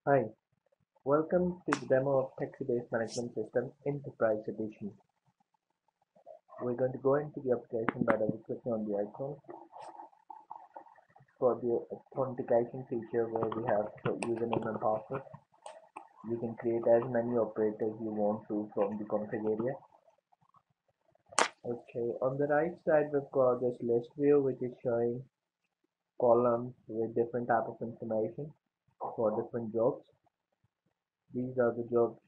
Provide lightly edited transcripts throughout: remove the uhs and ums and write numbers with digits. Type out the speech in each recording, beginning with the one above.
Hi, welcome to the demo of Taxibase Management System Enterprise Edition. We're going to go into the application by double clicking on the icon for the authentication feature where we have username and password. You can create as many operators you want to from the config area. Okay, on the right side we've got this list view which is showing columns with different type of information for different jobs. These are the jobs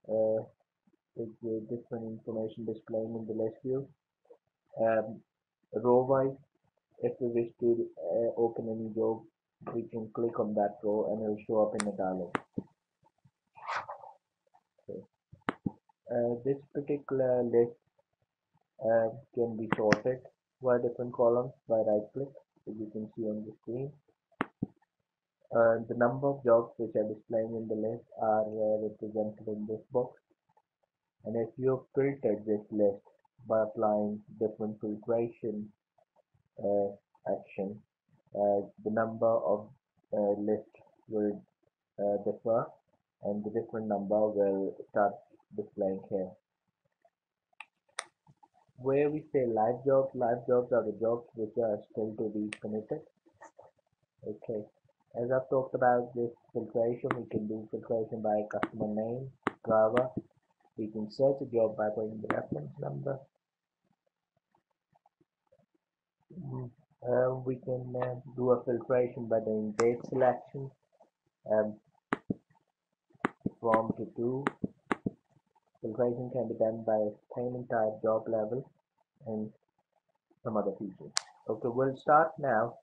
uh, with different information displaying in the list view. Row-wise, if we wish to open any job, we can click on that row and it will show up in the dialog. Okay. This particular list can be sorted by different columns by right click, as you can see on the screen. The number of jobs which are displaying in the list are represented in this box. And if you have filtered this list by applying different filtration uh, action, the number of list will differ and the different number will start displaying here. Where we say live jobs are the jobs which are still to be committed. Okay, as I've talked about this filtration, we can do filtration by customer name, driver. We can search a job by putting the reference number. We can do a filtration by doing date selection, um, from to do. Filtration can be done by payment type, job level, and some other features. Okay, we'll start now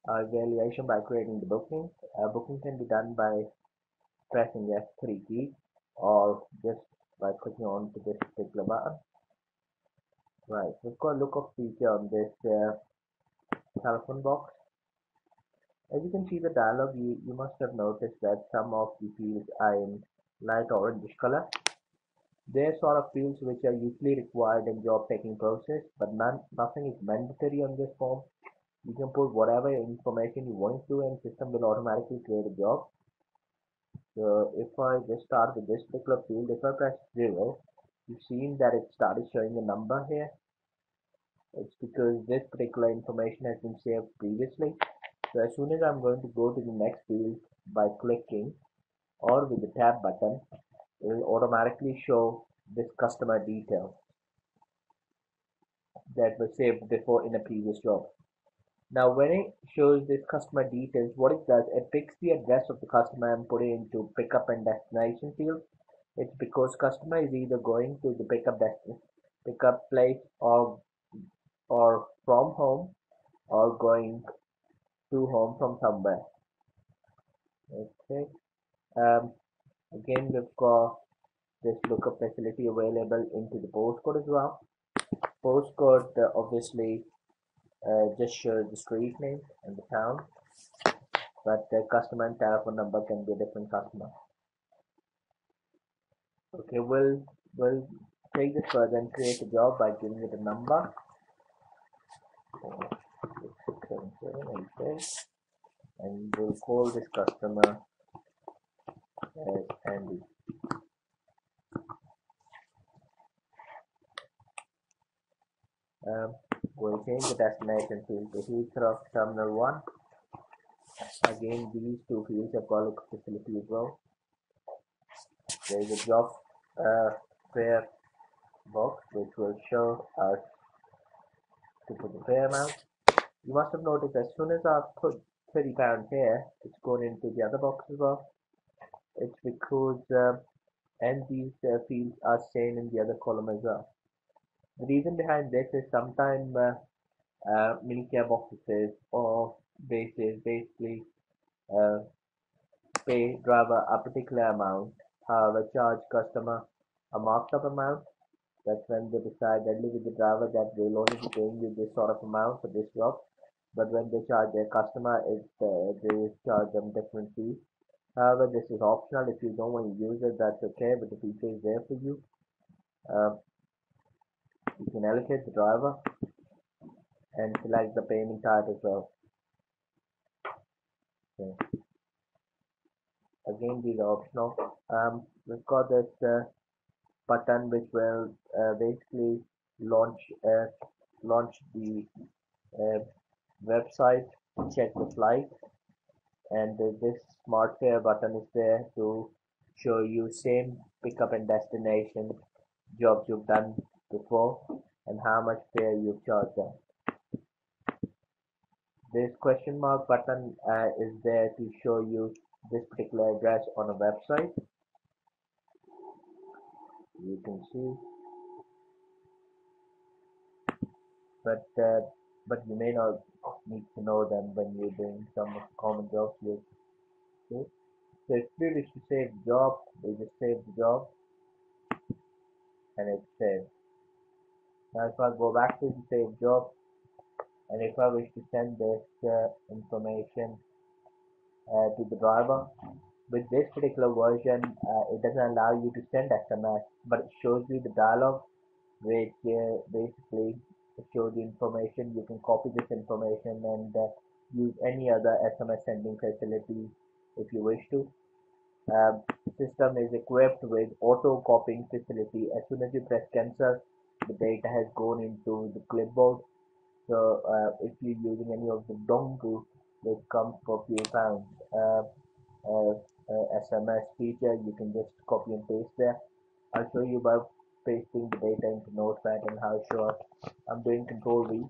our evaluation by creating the booking. Booking can be done by pressing F3 key or just by clicking on to this particular button. Right, we've got a lookup feature on this telephone box. As you can see the dialog, you must have noticed that some of the fields are in light orange color. They're sort of fields which are usually required in job taking process, but nothing is mandatory on this form. You can put whatever information you want to and system will automatically create a job. So if I just start with this particular field, if I press 0, you've seen that it started showing a number here. It's because this particular information has been saved previously. So as soon as I'm going to go to the next field by clicking or with the tab button, it will automatically show this customer detail that was saved before in a previous job. Now when it shows this customer details, what it does, it picks the address of the customer and put it into pickup and destination field. It's because customer is either going to the pickup place or from home or going to home from somewhere. Okay. Um, Again, we've got this lookup facility available into the postcode as well. Postcode obviously just shows the street name and the town, but the customer and telephone number can be a different customer. Okay, we'll take this further and create a job by giving it a number. 677 and we'll call this customer as Andy. We'll change the destination field to Heathrow Terminal 1. Again, these two fields have got lookup facility as well. There is a job fare box which will show us to put the fare amount. You must have noticed as soon as I put £30 here, it's gone into the other box as well. It's because and these fields are same in the other column as well. The reason behind this is sometimes minicab offices or bases basically uh, pay driver a particular amount, however charge customer a marked up amount. That's when they decide deadly with the driver that they'll only be paying you this sort of amount for this job. But when they charge their customer, they charge them different fees. However, this is optional. If you don't want to use it, that's okay, but the feature is there for you. Uh, you can allocate the driver and select the payment type as well. Okay. Again, these are optional. We've got this button which will basically launch uh, launch the uh, website, check the flight, and this smart fare button is there to show you same pickup and destination jobs you've done before and how much fare you've charged them. This question mark button is there to show you this particular address on a website. You can see, but uh, but you may not need to know them when you're doing some common jobs with it. So if we wish to save the job, we just save the job and it's saved. Now if I go back to the save job and if I wish to send this information to the driver, with this particular version, it doesn't allow you to send SMS, but it shows you the dialog, which basically shows the information. You can copy this information and use any other SMS sending facility if you wish to. System is equipped with auto copying facility. As soon as you press cancel, the data has gone into the clipboard. So if you're using any of the dongle which comes for few pounds, uh, SMS feature, you can just copy and paste there. I'll show you by pasting the data into Notepad and how sure I'm doing Control V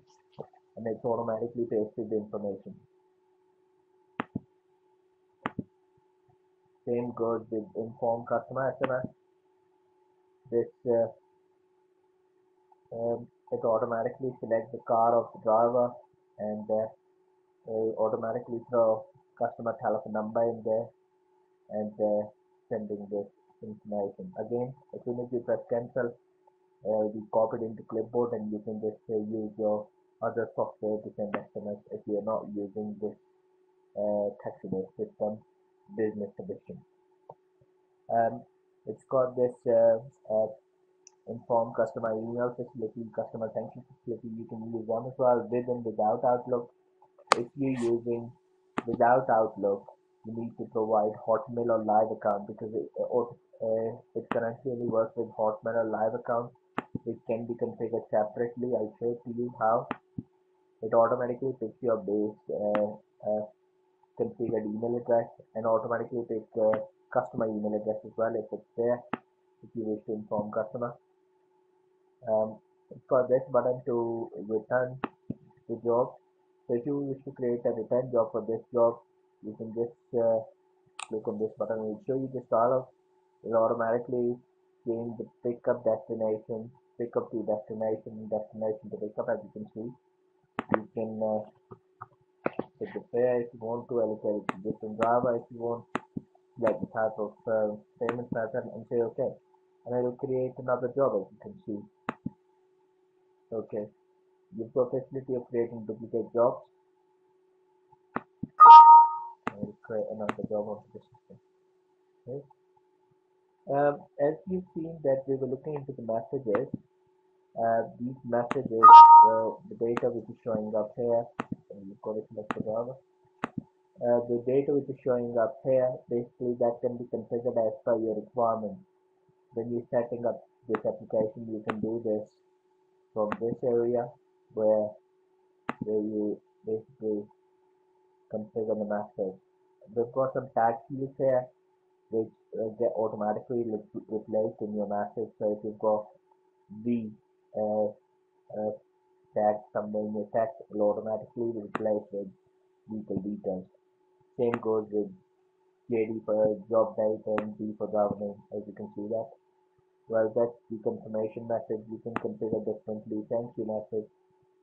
and it's automatically pasted the information. Same goes with inform customer SMS. This it automatically selects the car of the driver and automatically throw customer telephone number in there and sending this information. Again, as soon as you press cancel, we copy it into clipboard and you can just use your other software to send SMS if you're not using this Taxibase system business edition. It's got this inform customer email facility, customer attention facility. You can use them as well with and without Outlook. If you're using without Outlook, you need to provide Hotmail or Live account because it currently only works with Hotmail or Live account. It can be configured separately. I'll show it to you how. It automatically picks your base configured email address and automatically pick customer email address as well if it's there, if you wish to inform customer. For this button to return the job. So if you wish to create a return job for this job, you can just click on this button and it will show you this dialog. It will automatically change the pickup destination, pickup to destination, destination to pickup. As you can see, you can set the fare if you want to, allocate it to different driver if you want, like the type of payment method, and say okay. And it will create another job as you can see. Okay, you've got facility of creating duplicate jobs. I will create another job of the system. Okay. As you've seen that we were looking into the messages, these messages, the data which is showing up here, you call it Java. The data which is showing up here, basically that can be configured as per your requirement. When you're setting up this application, you can do this from this area where you basically configure the message. We've got some tag fields here which get automatically replaced in your message. So if you've got the uh, uh, tag somewhere in your text, it will automatically replace with vehicle details. Same goes with JD for job date and D for government, as you can see that. Well, that's the confirmation message. You can configure differently. Thank you message,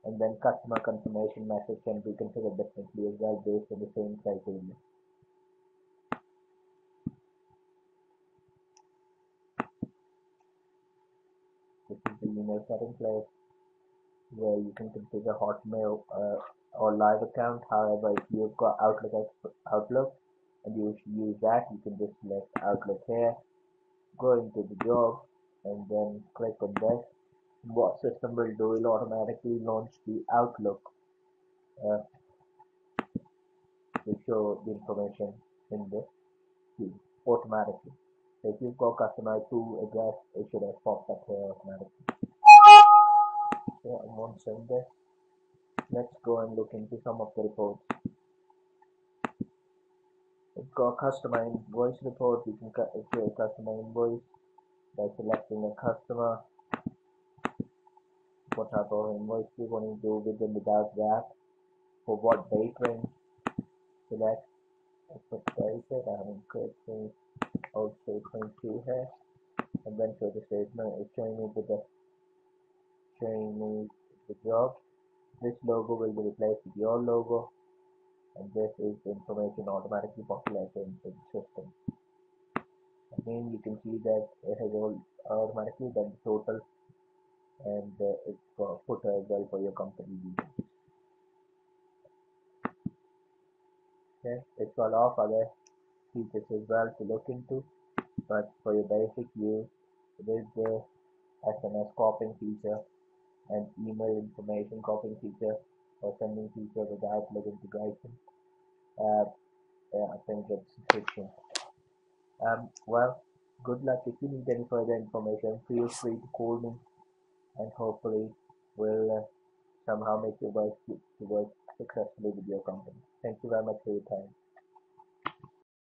and then customer confirmation message can be configured differently as well based on the same criteria. This is the email setting place where you can configure Hotmail or live account. However, if you've got Outlook and you wish to use that, you can just select Outlook here, go into the job, and then click on this. What system will do, will automatically launch the Outlook uh, to show the information in this. queue automatically. So if you've got customer to address, it should have popped up here automatically. Yeah, I won't send this. Let's go and look into some of the reports. We've got customer invoice report. We can create a customer invoice by selecting a customer, what type of invoice we want to do with and without that, for what date range, select, I put date, I haven't created old statement 2 here, and then show the statement. It's showing me the job. This logo will be replaced with your logo, and this is the information automatically populated into the system. Again, you can see that it has all automatically done the total, and it's for footer as well for your company details. Okay, it's a lot of other features as well to look into, but for your basic use, with the SMS copying feature and email information copying feature or sending feature with Outlook integration, yeah, I think it's sufficient. Well, good luck. If you need any further information, feel free to call me, and hopefully we'll somehow make your work to work successfully with your company. Thank you very much for your time.